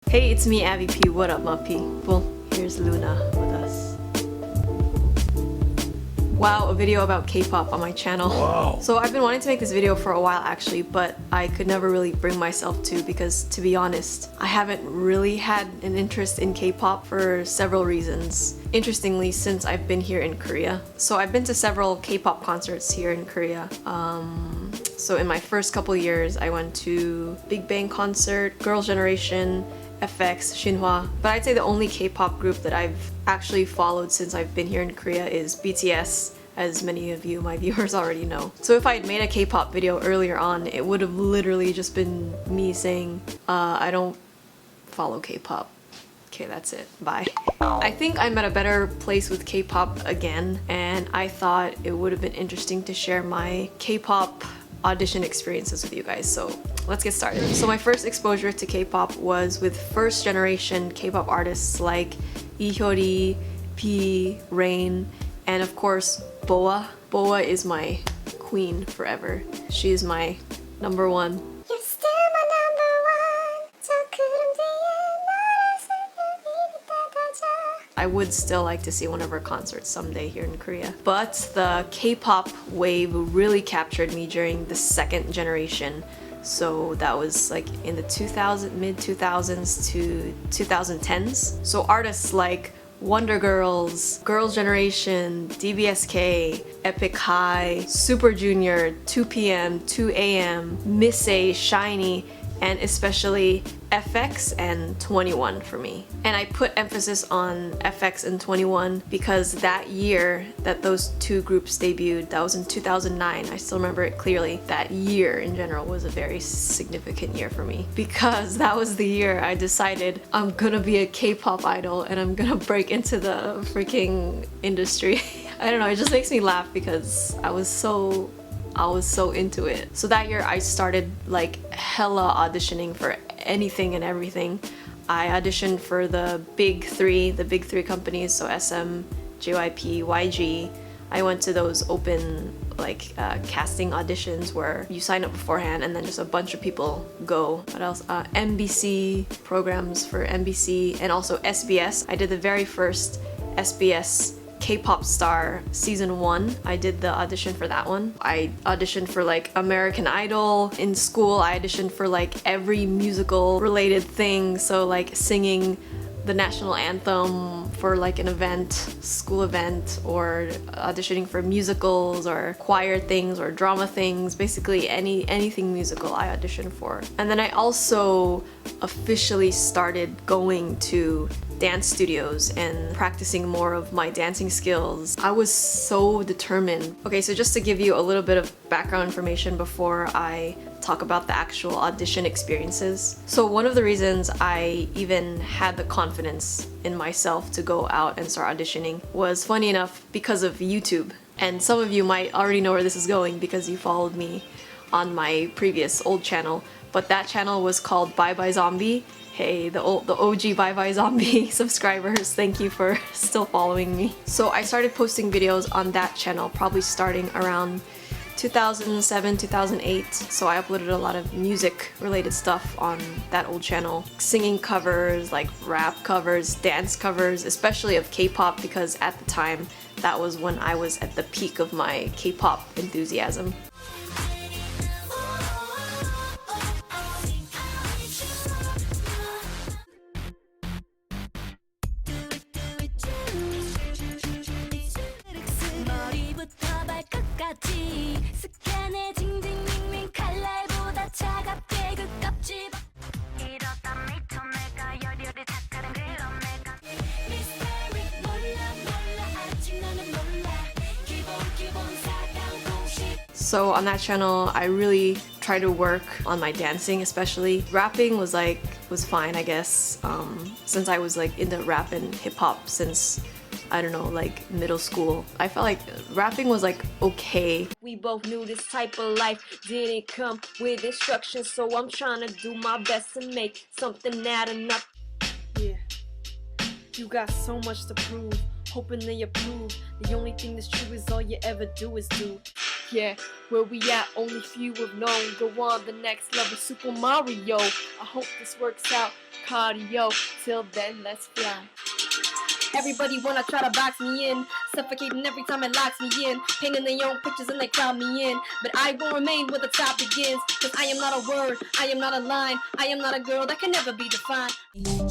Hey, it's me, Abby P. What up, my people? Here's Luna with us. Wow, a video about K-pop on my channel. Wow. So I've been wanting to make this video for a while actually, but I could never really bring myself to because, to be honest, I haven't really had an interest in K-pop for several reasons. Interestingly, since I've been here in Korea. So I've been to several K-pop concerts here in Korea. So in my first couple years, I went to Big Bang concert, Girls' Generation, FX, Shinhwa. But I'd say the only K-pop group that I've actually followed since I've been here in Korea is BTS, as many of you, my viewers, already know. So if I had made a K-pop video earlier on, it would have literally just been me saying, I don't follow K-pop. Okay, that's it. Bye. I think I'm at a better place with K-pop again, and I thought it would have been interesting to share my K-pop audition experiences with you guys, so let's get started. So my first exposure to K-pop was with first generation K-pop artists like Ihyori, P, Rain, and of course Boa. Boa is my queen forever. She is my number one. I would still like to see one of her concerts someday here in Korea. But the K-pop wave really captured me during the second generation. So that was like in the mid-2000s to 2010s. So artists like Wonder Girls, Girls' Generation, DBSK, Epic High, Super Junior, 2PM, 2AM, Miss A, SHINee, and especially FX and 21 for me. And I put emphasis on FX and 21 because that year that those two groups debuted, that was in 2009, I still remember it clearly. That year in general was a very significant year for me because that was the year I decided I'm gonna be a K-pop idol and I'm gonna break into the freaking industry. I don't know, it just makes me laugh because I was so into it. So that year I started like hella auditioning for anything and everything. I auditioned for the big three companies, so SM, JYP, YG. I went to those open like casting auditions where you sign up beforehand and then just a bunch of people go. What else? MBC programs for MBC and also SBS. I did the very first SBS K-pop Star Season 1. I did the audition for that one. I auditioned for like American Idol. In school, I auditioned for like every musical related thing. So like singing the national anthem for like an event, school event, or auditioning for musicals or choir things or drama things, basically anything musical I auditioned for. And then I also officially started going to dance studios and practicing more of my dancing skills. I was so determined. Okay, so just to give you a little bit of background information before I talk about the actual audition experiences. So one of the reasons I even had the confidence in myself to go out and start auditioning was, funny enough, because of YouTube. And some of you might already know where this is going because you followed me on my previous old channel, but that channel was called Bye Bye Zombie. Hey, the OG Bye Bye Zombie subscribers, thank you for still following me. So I started posting videos on that channel probably starting around 2007, 2008. So I uploaded a lot of music related stuff on that old channel. Singing covers, like rap covers, dance covers, especially of K-pop because at the time that was when I was at the peak of my K-pop enthusiasm. So on that channel, I really tried to work on my dancing, especially. Rapping was fine, I guess, since I was like into rap and hip hop since, I don't know, like middle school. I felt like rapping was like okay. We both knew this type of life didn't come with instructions, so I'm trying to do my best to make something out of nothing. Yeah, you got so much to prove, hoping they approve. The only thing that's true is all you ever do is do. Yeah, where we at, only few have known. Go on the next level, Super Mario. I hope this works out, cardio. Till then, let's fly. Everybody wanna try to box me in, suffocating every time it locks me in, painting their own pictures and they crowd me in, but I will remain where the top begins, cause I am not a word, I am not a line, I am not a girl that can never be defined.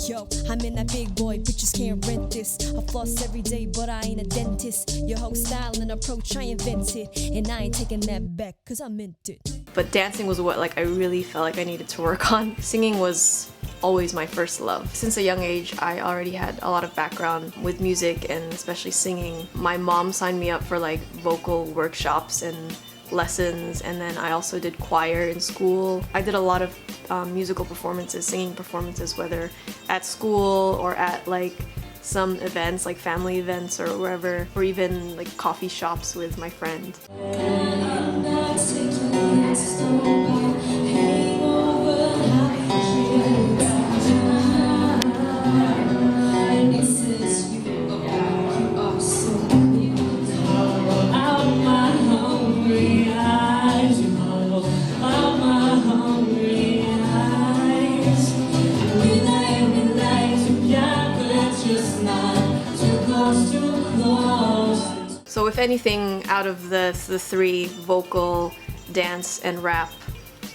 Yo, I'm in that big boy, bitches can't rent this. I floss every day, but I ain't a dentist. Your whole style and approach I invented, and I ain't taking that back, cause I meant it. But dancing was what I really felt like I needed to work on. Singing was always my first love. Since a young age, I already had a lot of background with music and especially singing. My mom signed me up for like vocal workshops and lessons, and then I also did choir in school. I did a lot of musical performances, singing performances, whether at school or at like some events like family events or wherever, or even like coffee shops with my friend. So if anything, out of the three, vocal, dance, and rap,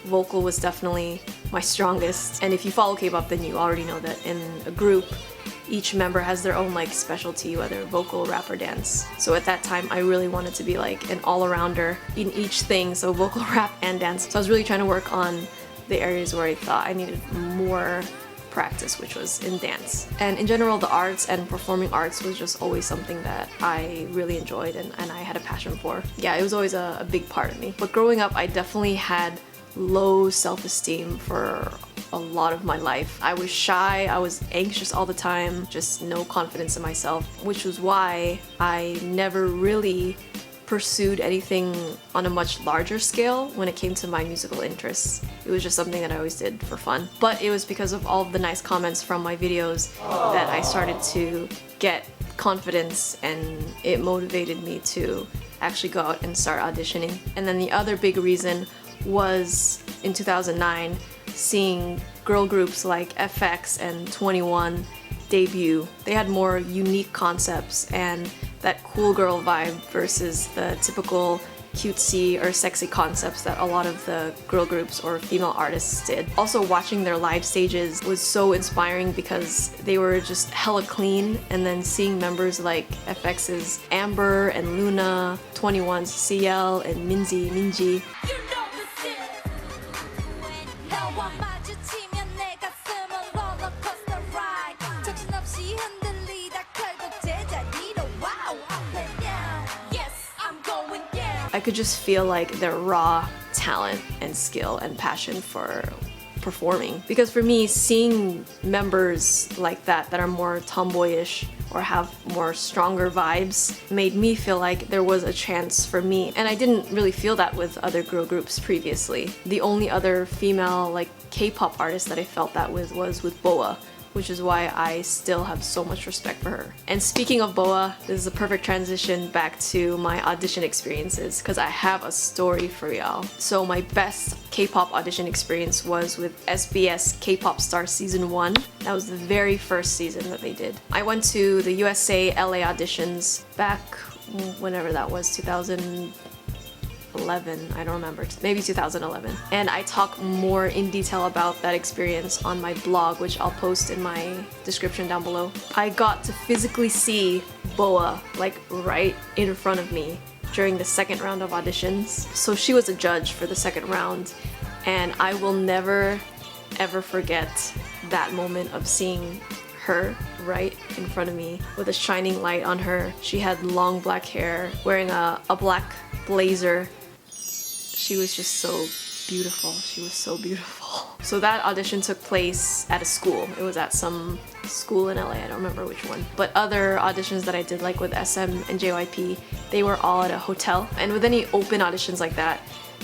vocal was definitely my strongest. And if you follow K-pop, then you already know that in a group, each member has their own like specialty, whether vocal, rap, or dance. So at that time, I really wanted to be like an all-arounder in each thing, so vocal, rap, and dance. So I was really trying to work on the areas where I thought I needed more practice, which was in dance. And in general, the arts and performing arts was just always something that I really enjoyed and I had a passion for. Yeah, it was always a big part of me. But growing up, I definitely had low self-esteem for a lot of my life. I was shy, I was anxious all the time, just no confidence in myself, which was why I never really pursued anything on a much larger scale when it came to my musical interests. It was just something that I always did for fun. But it was because of all of the nice comments from my videos that I started to get confidence, and it motivated me to actually go out and start auditioning. And then the other big reason was in 2009, seeing girl groups like FX and 21 debut. They had more unique concepts and that cool girl vibe versus the typical cutesy or sexy concepts that a lot of the girl groups or female artists did. Also, watching their live stages was so inspiring because they were just hella clean, and then seeing members like FX's Amber and Luna, 21's CL and Minji. I could just feel like their raw talent and skill and passion for performing. Because for me, seeing members like that are more tomboyish or have more stronger vibes made me feel like there was a chance for me. And I didn't really feel that with other girl groups previously. The only other female like K-pop artist that I felt that with was with BoA, which is why I still have so much respect for her. And speaking of BoA, this is a perfect transition back to my audition experiences, because I have a story for y'all. So my best K-pop audition experience was with SBS K-pop Star Season 1. That was the very first season that they did. I went to the USA LA auditions back whenever that was, 2011, I don't remember, maybe 2011. And I talk more in detail about that experience on my blog, which I'll post in my description down below. I got to physically see BoA like right in front of me during the second round of auditions. So she was a judge for the second round, and I will never ever forget that moment of seeing her right in front of me with a shining light on her. She had long black hair, wearing a black blazer. She was just so beautiful. She was so beautiful. So that audition took place at a school. It was at some school in LA, I don't remember which one. But other auditions that I did, like with SM and JYP, they were all at a hotel. And with any open auditions like that,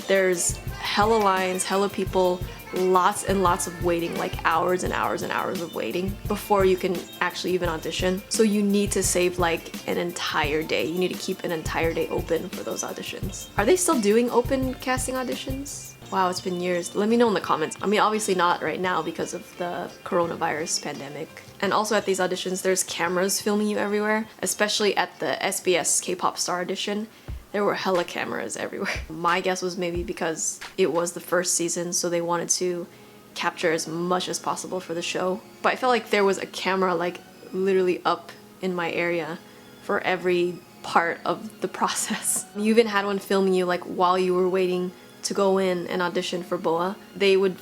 there's hella lines, hella people lots and lots of waiting, like hours and hours and hours of waiting before you can actually even audition. So you need to save like an entire day. You need to keep an entire day open for those auditions. Are they still doing open casting auditions? Wow, it's been years. Let me know in the comments. I mean, obviously not right now because of the coronavirus pandemic. And also at these auditions, there's cameras filming you everywhere, especially at the SBS K-pop Star Audition. There were hella cameras everywhere. My guess was maybe because it was the first season, so they wanted to capture as much as possible for the show. But I felt like there was a camera like literally up in my area for every part of the process. You even had one filming you like while you were waiting to go in and audition for BoA. They would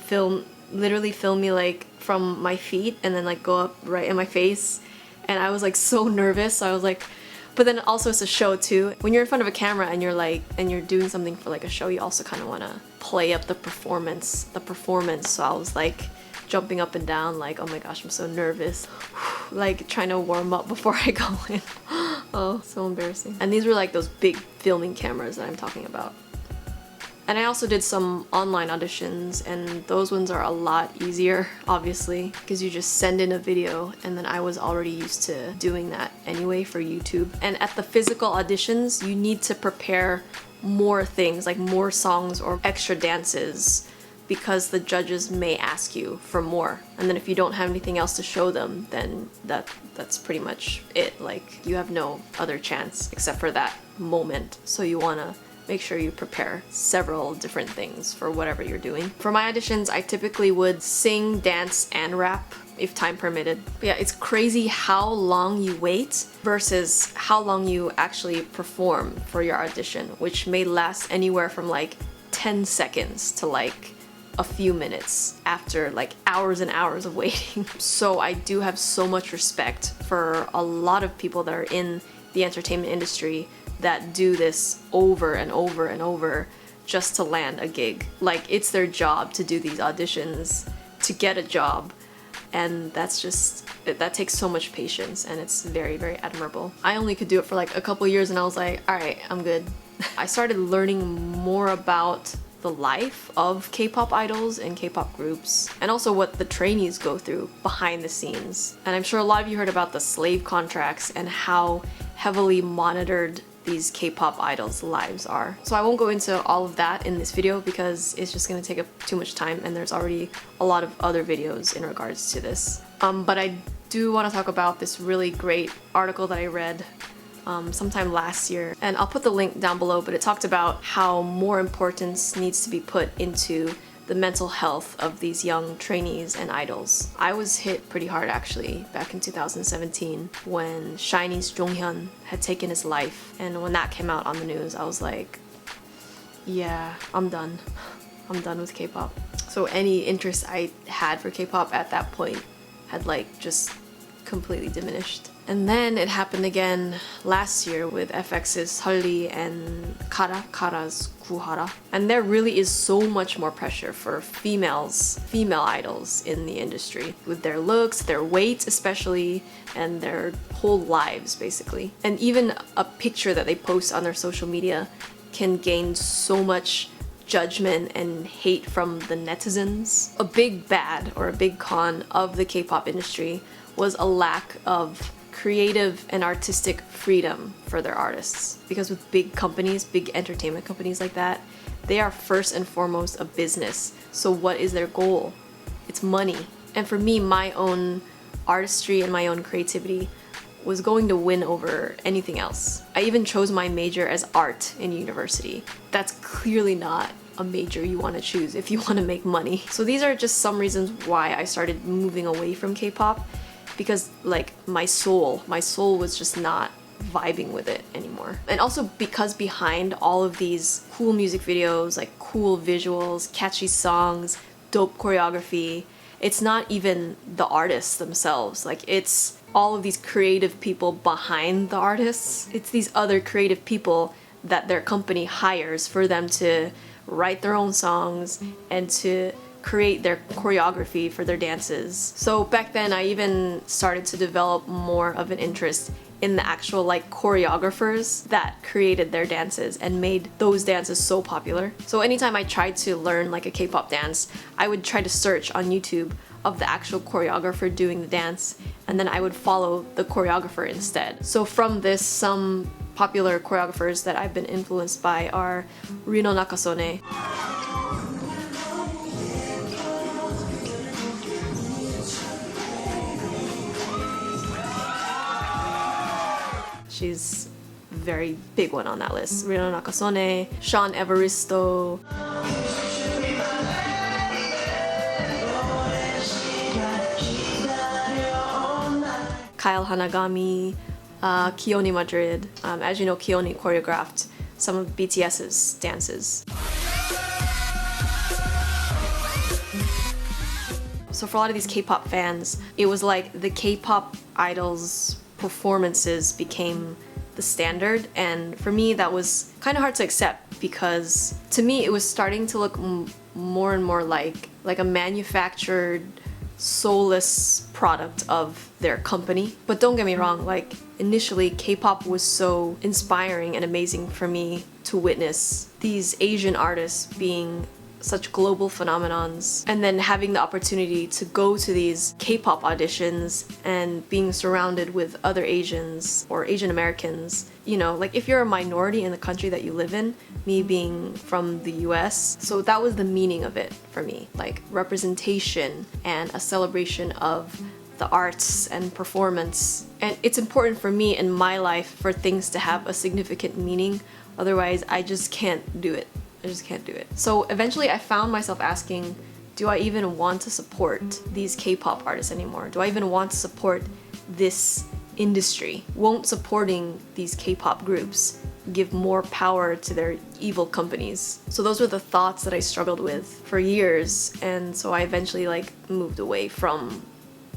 literally film me like from my feet and then like go up right in my face. And I was like so nervous. So I was like, but then also it's a show too. When you're in front of a camera and you're doing something for like a show, you also kind of want to play up the performance. So I was like jumping up and down like, oh my gosh, I'm so nervous. Like trying to warm up before I go in. Oh, so embarrassing. And these were like those big filming cameras that I'm talking about. And I also did some online auditions, and those ones are a lot easier, obviously, because you just send in a video, and then I was already used to doing that anyway for YouTube. And at the physical auditions, you need to prepare more things, like more songs or extra dances, because the judges may ask you for more. And then if you don't have anything else to show them, then that's pretty much it. Like, you have no other chance except for that moment. So you wanna make sure you prepare several different things for whatever you're doing. For my auditions, I typically would sing, dance, and rap if time permitted. But yeah, it's crazy how long you wait versus how long you actually perform for your audition, which may last anywhere from like 10 seconds to like a few minutes after like hours and hours of waiting. So I do have so much respect for a lot of people that are in the entertainment industry that do this over and over and over just to land a gig. Like, it's their job to do these auditions to get a job, and that takes so much patience, and it's very, very admirable. I only could do it for like a couple years and I was like, alright, I'm good. I started learning more about the life of K-pop idols and K-pop groups, and also what the trainees go through behind the scenes. And I'm sure a lot of you heard about the slave contracts and how heavily monitored these K-pop idols' lives are. So I won't go into all of that in this video because it's just gonna take up too much time, and there's already a lot of other videos in regards to this. But I do want to talk about this really great article that I read sometime last year, and I'll put the link down below, but it talked about how more importance needs to be put into the mental health of these young trainees and idols. I was hit pretty hard actually back in 2017 when SHINee's Jonghyun had taken his life, and when that came out on the news, I was like, yeah, I'm done. I'm done with K-pop. So any interest I had for K-pop at that point had like just completely diminished. And then it happened again last year with FX's Seolli and Kara's Guhara. And there really is so much more pressure for female idols in the industry, with their looks, their weight especially, and their whole lives basically. And even a picture that they post on their social media can gain so much judgment and hate from the netizens. A big bad or a big con of the K-pop industry was a lack of creative and artistic freedom for their artists. Because with big companies, big entertainment companies like that, they are first and foremost a business. So what is their goal? It's money. And for me, my own artistry and my own creativity was going to win over anything else. I even chose my major as art in university. That's clearly not a major you want to choose if you want to make money. So these are just some reasons why I started moving away from K-pop, because like my soul was just not vibing with it anymore. And also because behind all of these cool music videos, like cool visuals, catchy songs, dope choreography, it's not even the artists themselves. Like, it's all of these creative people behind the artists. It's these other creative people that their company hires for them to write their own songs and to create their choreography for their dances. So back then I even started to develop more of an interest in the actual like choreographers that created their dances and made those dances so popular. So anytime I tried to learn like a K-pop dance, I would try to search on YouTube of the actual choreographer doing the dance, and then I would follow the choreographer instead. So from this, some popular choreographers that I've been influenced by are Rino Nakasone, she's a very big one on that list. Rino Nakasone, Sean Evaristo, Kyle Hanagami, Keone Madrid. As you know, Keone choreographed some of BTS's dances. So for a lot of these K-pop fans, it was like the K-pop idols' performances became the standard, and for me that was kind of hard to accept because to me it was starting to look more and more like a manufactured, soulless product of their company. But don't get me wrong, like initially K-pop was so inspiring and amazing for me to witness these Asian artists being such global phenomenons, and then having the opportunity to go to these K-pop auditions and being surrounded with other Asians or Asian Americans. You know, like if you're a minority in the country that you live in, me being from the US, so that was the meaning of it for me, like representation and a celebration of the arts and performance. And it's important for me in my life for things to have a significant meaning, otherwise I just can't do it. I just can't do it. So eventually I found myself asking, do I even want to support these K-pop artists anymore? Do I even want to support this industry? Won't supporting these K-pop groups give more power to their evil companies? So those were the thoughts that I struggled with for years, and so I eventually like moved away from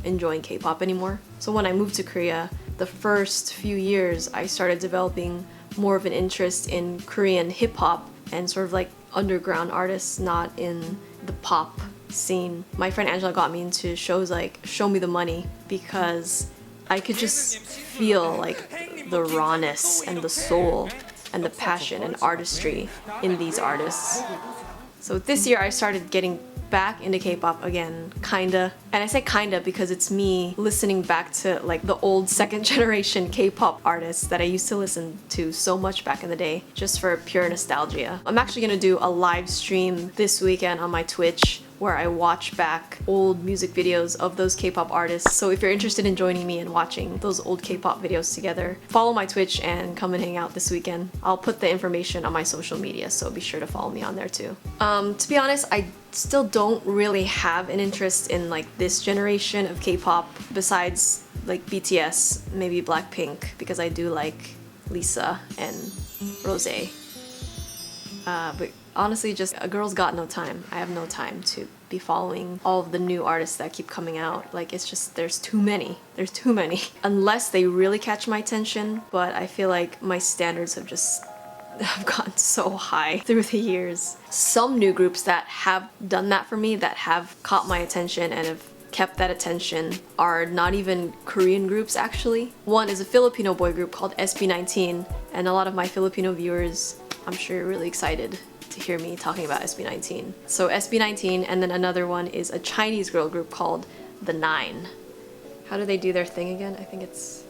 enjoying K-pop anymore. So when I moved to Korea, the first few years I started developing more of an interest in Korean hip-hop and sort of like underground artists, not in the pop scene. My friend Angela got me into shows like Show Me the Money because I could just feel like the rawness and the soul and the passion and artistry in these artists. So this year I started getting back into K-pop again, kinda. And I say kinda because it's me listening back to like the old second generation K-pop artists that I used to listen to so much back in the day, just for pure nostalgia. I'm actually gonna do a live stream this weekend on my Twitch where I watch back old music videos of those K-pop artists. So if you're interested in joining me and watching those old K-pop videos together, follow my Twitch and come and hang out this weekend. I'll put the information on my social media, so be sure to follow me on there too. To be honest, I still don't really have an interest in like this generation of K-pop besides like BTS, maybe Blackpink, because I do like Lisa and Rosé. But honestly, just a girl's got no time. I have no time to be following all of the new artists that keep coming out. Like, it's just, there's too many. There's too many. Unless they really catch my attention, but I feel like my standards have gotten so high through the years. Some new groups that have done that for me, that have caught my attention and have kept that attention, are not even Korean groups actually. One is a Filipino boy group called SB19, and a lot of my Filipino viewers, I'm sure you're really excited to hear me talking about SB19. So SB19, and then another one is a Chinese girl group called The Nine. How do they do their thing again? I think it's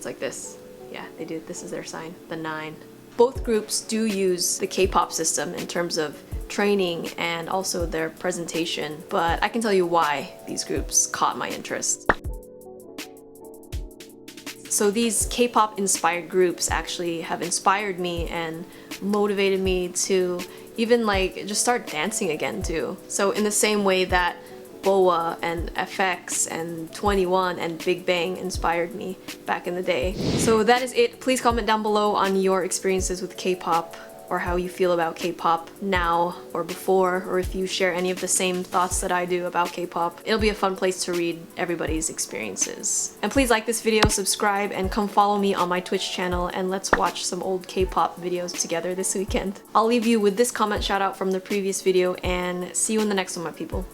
like this. Yeah, they do. This is their sign, The Nine. Both groups do use the K-pop system in terms of training and also their presentation, but I can tell you why these groups caught my interest. So these K-pop inspired groups actually have inspired me and motivated me to even like just start dancing again too. So in the same way that BoA and FX and 21 and Big Bang inspired me back in the day. So that is it. Please comment down below on your experiences with K-pop. or how you feel about K-pop now or before, or if you share any of the same thoughts that I do about K-pop. It'll be a fun place to read everybody's experiences. And please like this video, subscribe, and come follow me on my Twitch channel, and let's watch some old K-pop videos together this weekend. I'll leave you with this comment shout out from the previous video, and see you in the next one, my people.